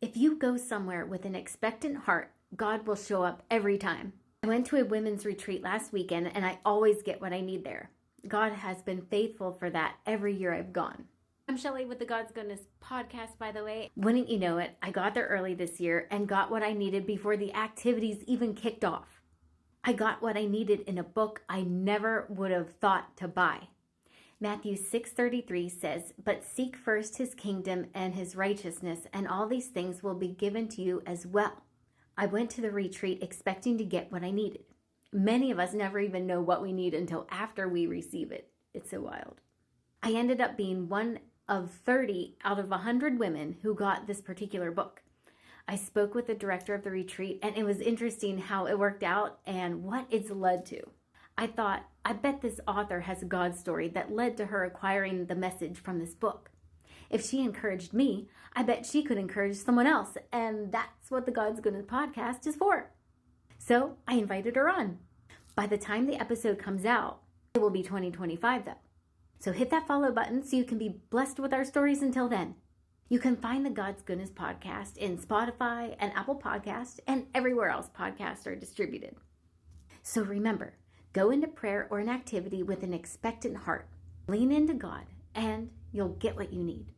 If you go somewhere with an expectant heart, God will show up every time. I went to a women's retreat last weekend and I always get what I need there. God has been faithful for that every year I've gone. I'm Shelly with the God's Goodness podcast, by the way. Wouldn't you know it, I got there early this year and got what I needed before the activities even kicked off. I got what I needed in a book I never would have thought to buy. Matthew 6:33 says, "But seek first his kingdom and his righteousness, and all these things will be given to you as well." I went to the retreat expecting to get what I needed. Many of us never even know what we need until after we receive it. It's so wild. I ended up being one of 30 out of 100 women who got this particular book. I spoke with the director of the retreat, and it was interesting how it worked out and what it's led to. I thought, I bet this author has a God story that led to her acquiring the message from this book. If she encouraged me, I bet she could encourage someone else, and that's what the God's Goodness podcast is for. So I invited her on. By the time the episode comes out, it will be 2025 though. So hit that follow button so you can be blessed with our stories until then. You can find the God's Goodness podcast in Spotify and Apple Podcasts and everywhere else podcasts are distributed. So remember, go into prayer or an activity with an expectant heart. Lean into God and you'll get what you need.